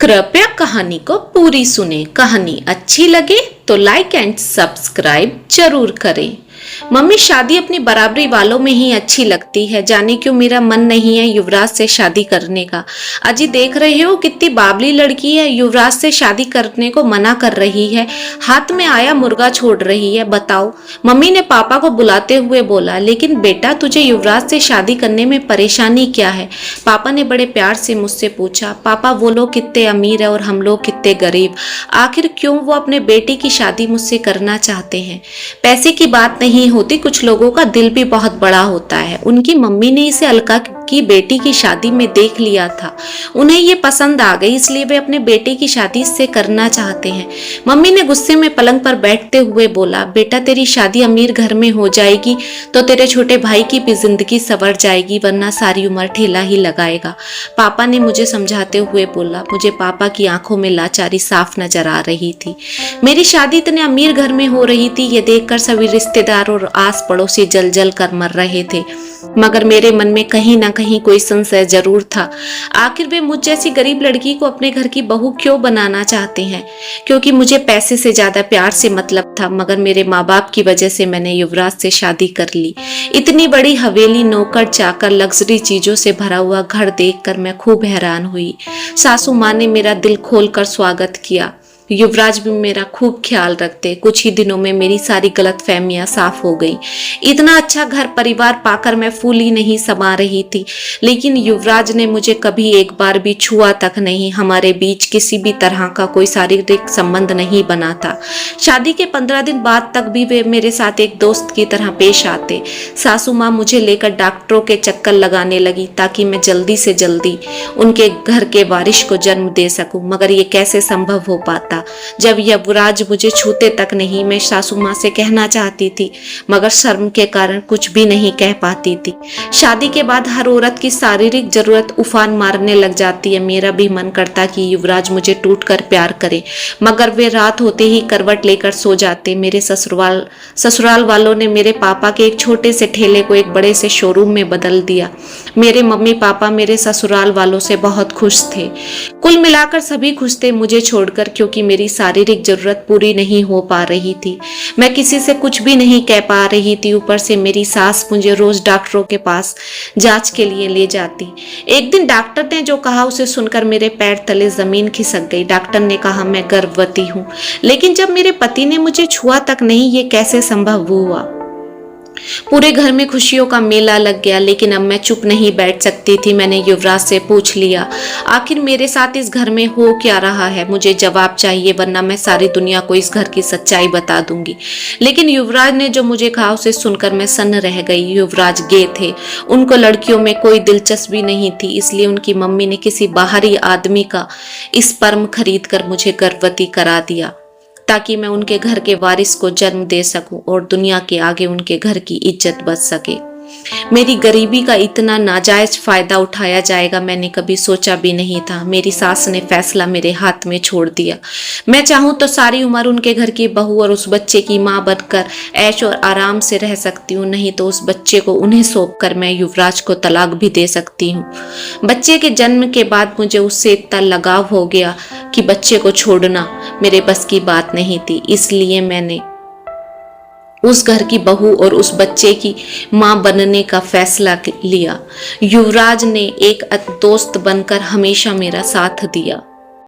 कृपया कहानी को पूरी सुने। कहानी अच्छी लगे तो लाइक एंड सब्सक्राइब जरूर करें। मम्मी, शादी अपनी बराबरी वालों में ही अच्छी लगती है। जाने क्यों मेरा मन नहीं है युवराज से शादी करने का। अजी देख रहे हो कितनी बावली लड़की है, युवराज से शादी करने को मना कर रही है, हाथ में आया मुर्गा छोड़ रही है। बताओ, मम्मी ने पापा को बुलाते हुए बोला। लेकिन बेटा, तुझे युवराज से शादी करने में परेशानी क्या है? पापा ने बड़े प्यार से मुझसे पूछा। पापा, वो लोग कितने अमीर है और हम लोग कितने गरीब, आखिर क्यों वो अपने बेटे की शादी मुझसे करना चाहते हैं? पैसे की बात नहीं होती, कुछ लोगों का दिल भी बहुत बड़ा होता है। उनकी मम्मी ने इसे अलका की बेटी की शादी में देख लिया था, उन्हें ये पसंद आ गई, इसलिए वे अपने बेटे की शादी इससे करना चाहते हैं। मम्मी ने गुस्से में पलंग पर बैठते हुए बोला, बेटा तेरी शादी अमीर घर में हो जाएगी तो तेरे छोटे भाई की भी जिंदगी संवर जाएगी, वरना सारी उम्र ठेला ही लगाएगा। पापा ने मुझे समझाते हुए बोला। मुझे पापा की आंखों में लाचारी साफ नजर आ रही थी। मेरी शादी इतने अमीर घर में हो रही थी, ये देखकर सभी रिश्तेदार और आस पड़ोसी जल जल कर मर रहे थे, मगर मेरे मन में कहीं ना कहीं कोई संशय जरूर था। आखिर वे मुझ जैसी गरीब लड़की को अपने घर की बहू क्यों बनाना चाहते हैं? क्योंकि मुझे पैसे से ज्यादा प्यार से मतलब था, मगर मेरे माँ बाप की वजह से मैंने युवराज से शादी कर ली। इतनी बड़ी हवेली, नौकर चाकर, लग्जरी चीजों से भरा हुआ घर देखकर मैं खूब हैरान हुई। सासू माँ ने मेरा दिल खोलकर स्वागत किया। युवराज भी मेरा खूब ख्याल रखते। कुछ ही दिनों में मेरी सारी गलतफहमियां साफ हो गई। इतना अच्छा घर परिवार पाकर मैं फूली नहीं समा रही थी, लेकिन युवराज ने मुझे कभी एक बार भी छुआ तक नहीं। हमारे बीच किसी भी तरह का कोई शारीरिक संबंध नहीं बना था। शादी के 15 दिन बाद तक भी वे मेरे साथ एक दोस्त की तरह पेश आते। सासू माँ मुझे लेकर डॉक्टरों के चक्कर लगाने लगी ताकि मैं जल्दी से जल्दी उनके घर के वारिस को जन्म दे सकूं, मगर ये कैसे संभव हो पाता जब युवराज मुझे छूते तक नहीं। मैं सासू माँ से कहना चाहती थी, मगर शर्म के कारण कुछ भी नहीं कह पाती थी। शादी के बाद हर औरत की शारीरिक जरूरत उफान मारने लग जाती है। मेरा भी मन करता कि युवराज मुझे टूटकर प्यार करे, मगर वे रात होते ही करवट लेकर सो जाते। मेरे ससुराल वालों ने मेरे पापा के एक छोटे से ठेले को एक बड़े से शोरूम में बदल दिया। मेरे मम्मी पापा मेरे ससुराल वालों से बहुत खुश थे। कुल मिलाकर सभी खुश थे मुझे छोड़कर, क्योंकि मेरी शारीरिक जरूरत पूरी नहीं हो पा रही थी। मैं किसी से कुछ भी नहीं कह पा रही थी। ऊपर से मेरी सास मुझे रोज डॉक्टरों के पास जांच के लिए ले जाती। एक दिन डॉक्टर ने जो कहा उसे सुनकर मेरे पैर तले जमीन खिसक गई। डॉक्टर ने कहा मैं गर्भवती हूँ, लेकिन जब मेरे पति ने मुझे छुआ तक नहीं, ये कैसे संभव हुआ? पूरे घर में खुशियों का मेला लग गया, लेकिन अब मैं चुप नहीं बैठ सकती थी। मैंने युवराज से पूछ लिया, आखिर मेरे साथ इस घर में हो क्या रहा है? मुझे जवाब चाहिए, वरना मैं सारी दुनिया को इस घर की सच्चाई बता दूंगी। लेकिन युवराज ने जो मुझे कहा उसे सुनकर मैं सन्न रह गई। युवराज गे थे, उनको लड़कियों में कोई दिलचस्पी नहीं थी, इसलिए उनकी मम्मी ने किसी बाहरी आदमी का स्पर्म खरीद कर मुझे गर्भवती करा दिया, ताकि मैं उनके घर के वारिस को जन्म दे सकूं और दुनिया के आगे उनके घर की इज्जत बच सके। मेरी गरीबी का इतना नाजायज फायदा उठाया जाएगा मैंने कभी सोचा भी नहीं था। मेरी सास ने फैसला मेरे हाथ में छोड़ दिया। मैं चाहूं तो सारी उम्र उनके घर की बहू और उस बच्चे की मां बनकर ऐश और आराम से रह सकती हूँ, नहीं तो उस बच्चे को उन्हें सौंप कर मैं युवराज को तलाक भी दे सकती हूँ। बच्चे के जन्म के बाद मुझे उससे इतना लगाव हो गया कि बच्चे को छोड़ना मेरे बस की बात नहीं थी, इसलिए मैंने उस घर की बहू और उस बच्चे की मां बनने का फैसला लिया। युवराज ने एक दोस्त बनकर हमेशा मेरा साथ दिया।